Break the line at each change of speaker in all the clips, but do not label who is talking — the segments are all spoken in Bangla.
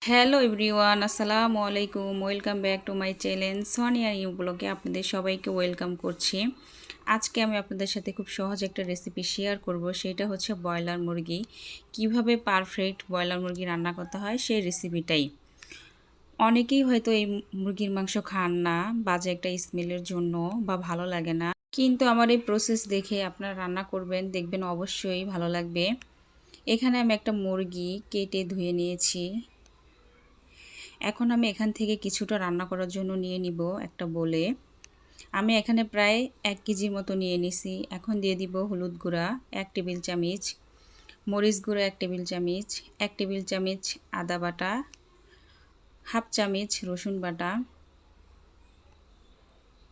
হ্যালো এভরিওয়ান, আসসালামু আলাইকুম। Welcome back to my channel Sonia new ব্লগে আপনাদের সবাইকে ওয়েলকাম করছি। আজকে আমি আপনাদের সাথে খুব সহজ একটা রেসিপি শেয়ার করব। সেটা হচ্ছে ব্রয়লার মুরগি। কিভাবে পারফেক্ট ব্রয়লার মুরগি রান্না করতে হয় সেই রেসিপিটাই। অনেকেই হয়তো এই মুরগির মাংস খান না, বাজে একটা স্মেলের জন্য বা ভালো লাগে না, কিন্তু আমার এই প্রসেস দেখে আপনারা রান্না করবেন, দেখবেন অবশ্যই ভালো লাগবে। এখানে আমি একটা মুরগি কেটে ধুয়ে নিয়েছি। এখন আমি এখান থেকে কিছুটা রান্না করার জন্য নিয়ে নিব একটা বলে। আমি এখানে প্রায় 1 কেজির মতো নিয়ে নিছি। এখন দিয়ে দিব হলুদ গুঁড়া 1 টেবিল চামচ, মরিচ গুঁড়া 1 টেবিল চামচ, 1 টেবিল চামচ আদা বাটা, হাফ চামচ রসুন বাটা,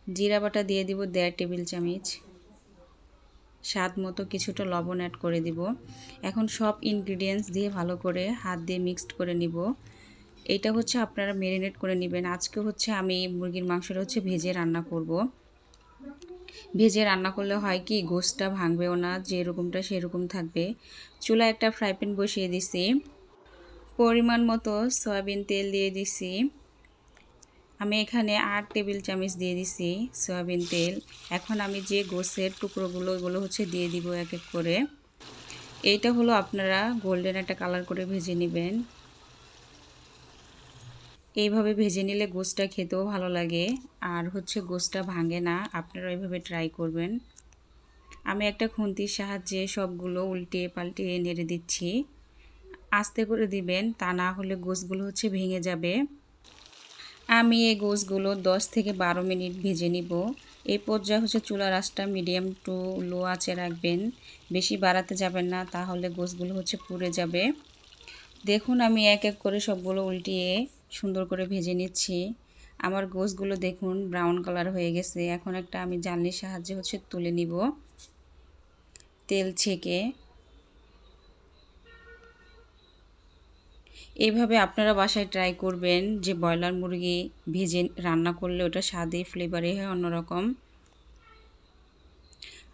জিরা বাটা দিয়ে দিব 1.5 টেবিল চামচ, স্বাদ মতো কিছুটা লবণ অ্যাড করে দিব। এখন সব ইনগ্রিডিয়েন্টস দিয়ে ভালো করে হাত দিয়ে মিক্সড করে নিব। এটা হচ্ছে আপনারা ম্যারিনেট করে নেবেন। আজকে হচ্ছে আমি মুরগির মাংসটা হচ্ছে ভেজে রান্না করব। ভেজে রান্না করলে হয় কি, গোশতটা ভাঙবেও না, যেরকমটা সেরকম থাকবে। চুলায় একটা ফ্রাই প্যান বসিয়ে দিছি, পরিমাণ মতো সয়াবিন তেল দিয়ে দিছি। আমি এখানে 8 টেবিল চামচ দিয়ে দিছি সয়াবিন তেল। এখন আমি যে গোশের টুকরোগুলো ওগুলো হচ্ছে দিয়ে দিব এক এক করে। এইটা হলো আপনারা গোল্ডেন একটা কালার করে ভেজে নেবেন। এইভাবে ভেজে নিলে গোশতটা খেতেও ভালো লাগে, আর হচ্ছে গোশতটা ভাঙে না। আপনারা এইভাবে ট্রাই করবেন। আমি একটা খুন্তির সাহায্যে সবগুলো উল্টে পাল্টে নেড়ে দিচ্ছি। আস্তে করে দিবেন, তা না হলে গোশগুলো হচ্ছে ভেঙে যাবে। আমি এই গোশগুলো 10 থেকে 12 মিনিট ভেজে নিব। এই পর্যায়ে হচ্ছে চুলার আঁচটা মিডিয়াম টু লো আঁচে রাখবেন, বেশি বাড়াতে যাবেন না, তাহলে গোশগুলো হচ্ছে পুড়ে যাবে। দেখুন আমি এক এক করে সবগুলো উল্টিয়ে সুন্দর করে ভেজে নিচ্ছি। আমার গোশগুলো দেখুন ব্রাউন কালার হয়ে গেছে। এখন একটা আমি জানলির সাহায্যে হচ্ছে তুলে নিব তেল ছেঁকে। এইভাবে আপনারা বাসায় ট্রাই করবেন, যে ব্রয়লার মুরগি ভেজে রান্না করলে ওটা স্বাদে ফ্লেভারে হয় অন্যরকম।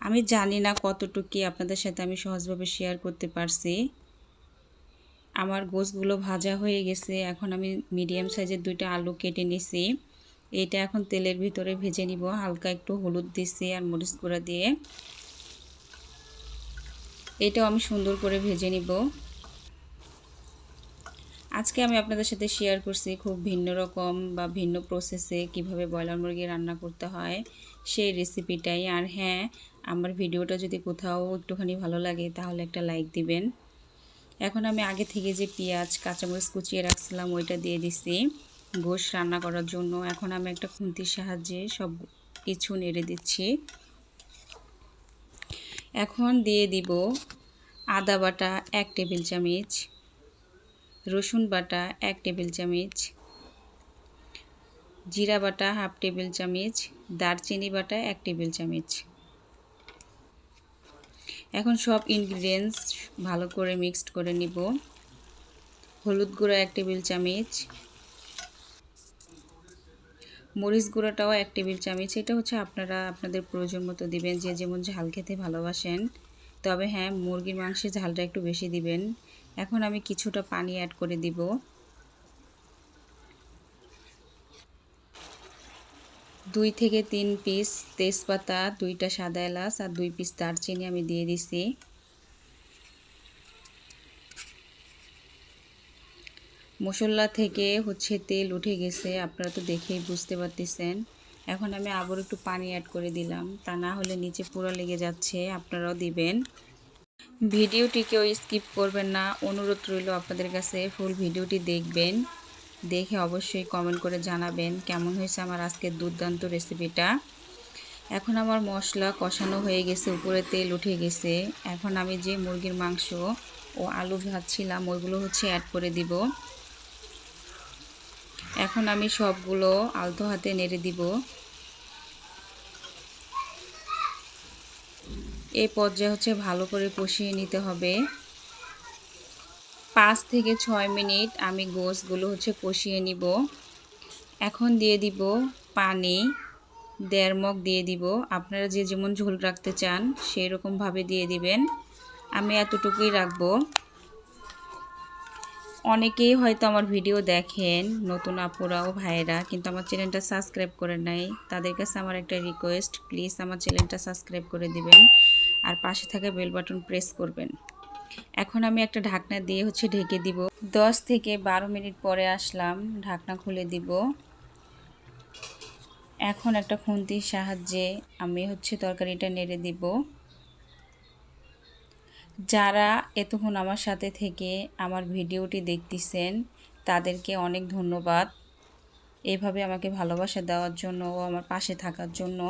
আমি জানি না কতটুকু আপনাদের সাথে আমি সহজভাবে শেয়ার করতে পারছি। আমার গোশগুলো ভাজা হয়ে গেছে। এখন আমি মিডিয়াম সাইজের 2টা আলু কেটে নিছি। এটা এখন তেলের ভিতরে ভেজে নিব। হালকা একটু হলুদ দিছি আর মরিচ গুঁড়া দিয়ে। এটাও আমি সুন্দর করে ভেজে নিব। আজকে আমি আপনাদের সাথে শেয়ার করছি খুব ভিন্ন রকম বা ভিন্ন প্রসেসে কিভাবে ব্রয়লার মুরগি রান্না করতে হয় সেই রেসিপিটাই। আর হ্যাঁ, আমার ভিডিওটা যদি কোথাও একটুখানি ভালো লাগে তাহলে একটা লাইক দিবেন। এখন আমি আগে থেকে যে পেঁয়াজ কাঁচামরিচ কুচিয়ে রাখছিলাম ওইটা দিয়ে দিছি গোশ রান্না করার জন্য। এখন আমি একটা খুন্তির সাহায্যে সব কিছু নেড়ে দিচ্ছি। এখন দিয়ে দিব আদা বাটা 1 টেবিল চামচ, রসুন বাটা 1 টেবিল চামচ, জিরা বাটা হাফ টেবিল চামচ, দারচিনি বাটা 1 টেবিল চামচ। এখন সব ইনগ্রিডিয়েন্টস ভালো করে মিক্সড করে নিব। হলুদ গুঁড়া 1 টেবিল চামচ, মরিচ গুঁড়াটাও 1 টেবিল চামচ। এটা হচ্ছে আপনারা আপনাদের প্রয়োজন মতো দিবেন, যে যেমন ঝাল খেতে ভালোবাসেন। তবে হ্যাঁ, মুরগির মাংসে ঝালটা একটু বেশি দিবেন। এখন আমি কিছুটা পানি অ্যাড করে দিব। 2 থেকে 3 পিস তেজপাতা, 2টা সাদা এলাচ আর 2 পিস দারচিনি আমি দিয়ে দিছি। মশলা থেকে হচ্ছে তেল উঠে গেছে, আপনারা তো দেখেই বুঝতে পারতেছেন। এখন আমি আবার একটু পানি অ্যাড করে দিলাম, তা না হলে নিচে পুরো লেগে যাচ্ছে। আপনারাও দিবেন। ভিডিওটি কেউ স্কিপ করবেন না, অনুরোধ রইল আপনাদের কাছে ফুল ভিডিওটি দেখবেন। দেখে অবশ্যই কমেন্ট করে জানাবেন কেমন হয়েছে আমার আজকের দুর্দান্ত রেসিপিটা। এখন আমার মশলা কষানো হয়ে গেছে, উপরে তেল উঠে গেছে। এখন আমি যে মুরগির মাংস ও আলু ভাজছিলাম ওইগুলো হচ্ছে অ্যাড করে দিব। এখন আমি সবগুলো আলতো হাতে নেড়ে দিব। এই পর্যায়ে হচ্ছে ভালো করে কষিয়ে নিতে হবে। 5 থেকে 6 মিনিট আমি গোশগুলো হচ্ছে কষিয়ে নিব। এখন দিয়ে দিব পানি 1.5 মগ দিয়ে দিব। আপনারা যে যেমন ঝোল রাখতে চান সেই রকমভাবে দিয়ে দিবেন। আমি এতটুকুই রাখবো। অনেকেই হয়তো আমার ভিডিও দেখেন, নতুন আপুরা ও ভাইয়েরা, কিন্তু আমার চ্যানেলটা সাবস্ক্রাইব করে নাই। তাদের কাছে আমার একটা রিকোয়েস্ট, প্লিজ আমার চ্যানেলটা সাবস্ক্রাইব করে দিবেন আর পাশে থাকা বেল বাটন প্রেস করবেন। এখন আমি একটা ঢাকনা দিয়ে ঢেকে দিব। 10 থেকে 12 মিনিট পরে আসলাম, ঢাকনা খুলে দিব। এখন একটা খুন্তির সাহায্যে আমি তরকারিটা নেড়ে দিব। যারা এতক্ষণ আমার সাথে থেকে আমার ভিডিওটি দেখতেছেন তাদেরকে অনেক ধন্যবাদ, এভাবে আমাকে ভালোবাসা দেওয়ার জন্য ও আমার পাশে থাকার জন্য।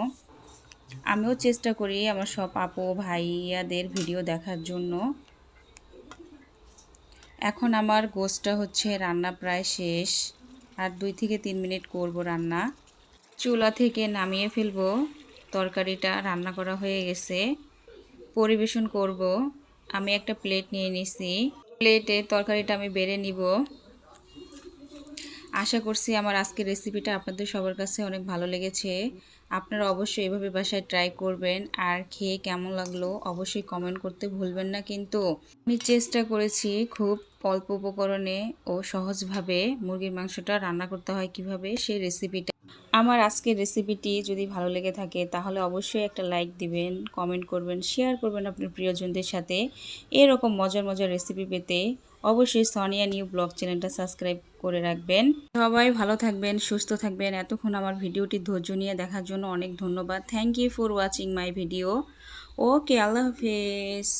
আমিও চেষ্টা করি আমার সব আপু ভাইয়াদের ভিডিও দেখার জন্য। এখন আমার গোশটা রান্না প্রায় শেষ, আর 2 থেকে 3 মিনিট করব রান্না। চুলা থেকে নামিয়ে ফেলবো, তরকারিটা রান্না করা হয়ে গেছে। পরিবেশন করব। আমি একটা প্লেট নিয়ে নিছি, প্লেটে তরকারিটা আমি বেড়ে নিব। আশা করছি আমার আজকের রেসিপিটা আপনাদের সবার কাছে অনেক ভালো লেগেছে। আপনারা অবশ্যই এভাবে বাসায় ট্রাই করবেন, আর খেয়ে কেমন লাগলো অবশ্যই কমেন্ট করতে ভুলবেন না। কিন্তু আমি চেষ্টা করেছি খুব অল্প উপকরণে ও সহজভাবে মুরগির মাংসটা রান্না করতে হয় কিভাবে, সেই রেসিপিটা। আমার আজকের রেসিপিটি যদি ভালো লেগে থাকে তাহলে অবশ্যই একটা লাইক দিবেন, কমেন্ট করবেন, শেয়ার করবেন আপনার প্রিয়জনদের সাথে। এরকম মজার মজার রেসিপি পেতে অবশ্যই সোনিয়া নিউ ব্লগ চ্যানেলটা সাবস্ক্রাইব করে রাখবেন। সবাই ভালো থাকবেন, সুস্থ থাকবেন। এতক্ষণ আমার ভিডিওটি ধৈর্য নিয়ে দেখার জন্য অনেক ধন্যবাদ। Thank you for watching my video. Okay, আল্লাহ হাফেজ।